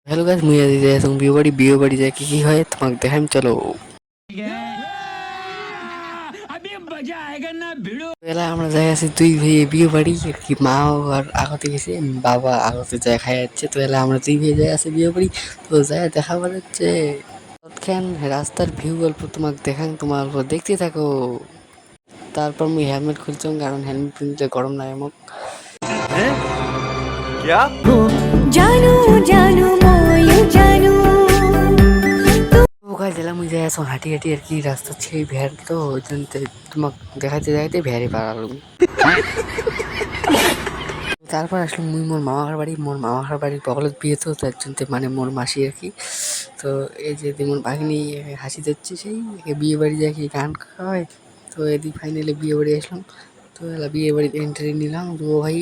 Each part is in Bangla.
हेलो गाइस मुझे जैसे बियो बड़ी जाए की হয় তোমাকে দেখাম চলো। এলা আমরা যাই আছি তুই বিয়ে বাড়ি কি মা আর আগতে গেছে বাবা আগতে যায় খাই যাচ্ছে তো এলা আমরা তুই যাই আছি বিয়ে বাড়ি তো যাই দেখা যাচ্ছে তৎক্ষণ রাস্তার ভিউ গল্প তোমাকে দেখান তোমার দেখতে থাকো। তারপর মুই হেলমেট খুলছম কারণ হেলমেট পিনতে গরম লাগে মোক। क्या जानू जानू मोयो जानू ওখানে গেলাম ওই জায়গায় হাঁটি হাঁটি আর কি রাস্তা ছেড়ে ভ্যার তো ওই জন্য তোমাকে দেখাতে দেখাতে ভ্যারে পারালাম। তারপর আসলাম মুই মোর মামার বাড়ির বগলত বিয়ে তো তার জন্য মানে মোর মাসি আর কি। তো এই যে মোর ভাগ্নি হাসি দিচ্ছে সেই বিয়ে বাড়ি যায় কি গান খাওয়ায়। তো এদিক ফাইনালি বিয়ে বাড়ি আসলাম। তো এলা বিয়ে বাড়িতে এন্ট্রি নিলাম দু ভাই।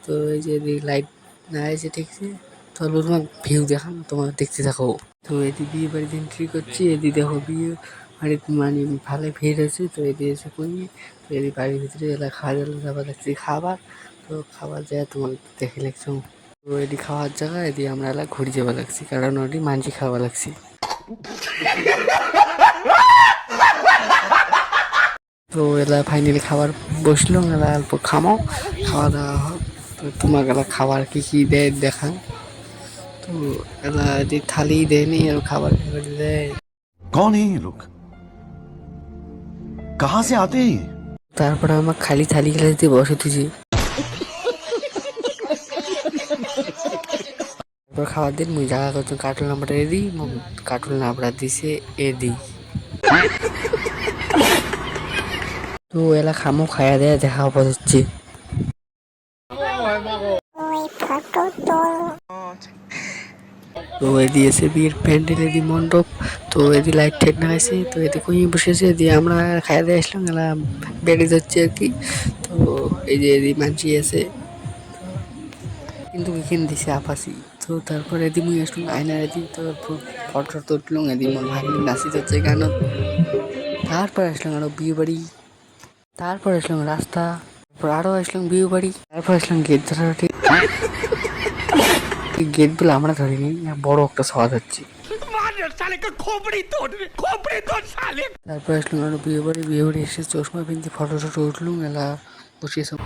তো এই যে লাইট না এসে ঠিকছে তো তোমার ভিউ দেখাম তোমার দেখতে থাকো। তো এদিকে বিয়ে বাড়িতে এন্ট্রি করছি এদিকে দেখো বিয়ে বাড়িতে মানে ভালো ভিড় আছে তো এদিকে এসে করি। তো এদিকে বাড়ির ভিতরে এলা খাওয়া যাবার লাগছে খাবার। তো খাবার যায় তোমার দেখে লাগছো। তো এটি খাওয়ার জায়গা এদিকে আমরা এলা ঘুরে যাওয়া লাগছি কারণ ওটি মাঞ্জি খাওয়া লাগছি। তো এলা ফাইনালি খাবার বসলো এলা অল্প খামো খাওয়া দাওয়া হোক। তো তোমাকে এলা খাবার কি কি দেয় দেখা। তো এলা এদি থালি দেয়নি আর খাবার দেয়। कौन है ये लोग कहाँ से आते हैं ये? তারপরে আমার খালি থালি খেলা দিয়ে বসে তুই। তারপর খাবার দিন মুই জায়গা করছো কার্টুন নাম্বারটা এদি কার্টুন নাম্বার দিছে এদি। তো এলা খামো খায়া দেয়া দেখা হচ্ছে। তো এদি এসে বিয়ের প্যান্ডেল এদি মণ্ডপ। তো এদি লাইট ঠেট লাগাইছে তো এদি কই বসেছে দিয়ে আমরা খায়া দিয়ে আসলাম এলা বেড়ে যাচ্ছে আর কি। তো এই যে এদি মানছি আছে কিন্তু এখানে দিছে আপাসি। তো তারপর এদি মুই আসলাম আয়নার এদি তো ফটো তুললাম এদি মোর ভাই নাচি যাচ্ছে গান। তারপর আসলাম আরো বিয়ে বাড়ি। তারপর আসলাম রাস্তা। তারপর আরো আসলাম বিয়ে বাড়ি। তারপর আসলাম গেট ধরাটি। গেট গুলো আমরা ধরিনি বড় একটা সওয়াজ হচ্ছে। তারপর আসলাম আরো বিয়ে বাড়ি এসে চশমা পিনতে ফটো টটো উঠলুম এলা বসিয়ে সব।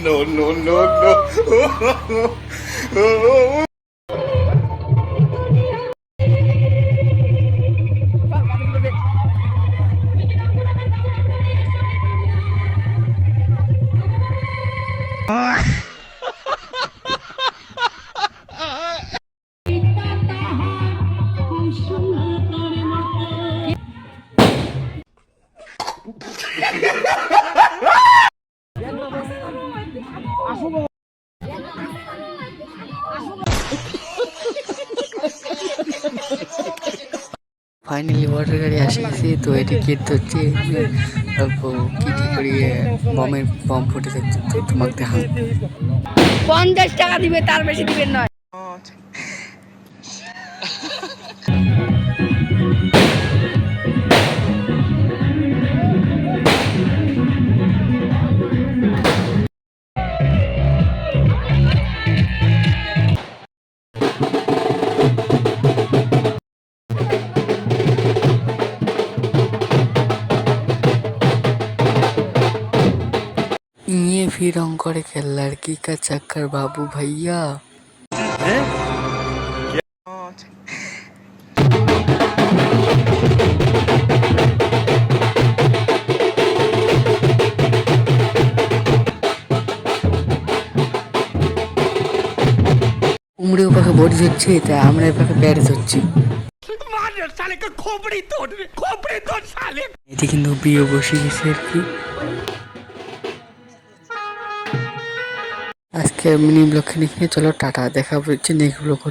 No no no no finally water গাড়ি আসিছে তো এটি গেট ধরছে অল্প কি কি করিয়ে বম ফুটে যাচ্ছে তো তোমাকে দেখাম। 50 টাকা দিবে তার বেশি দিবেন নয়। ये फिर अंकुर के लड़की का चक्कर बाबू भैया। উমরে ওপাকে বডি ধরছে তাই আমরা এপাকে প্যারে ধরছি। এটি কিন্তু বিয়ে বসে গেছে আর কি। আজকে মিনি ব্লগ নিয়ে চলো টাটা দেখা হচ্ছে নেক্সট ব্লগ।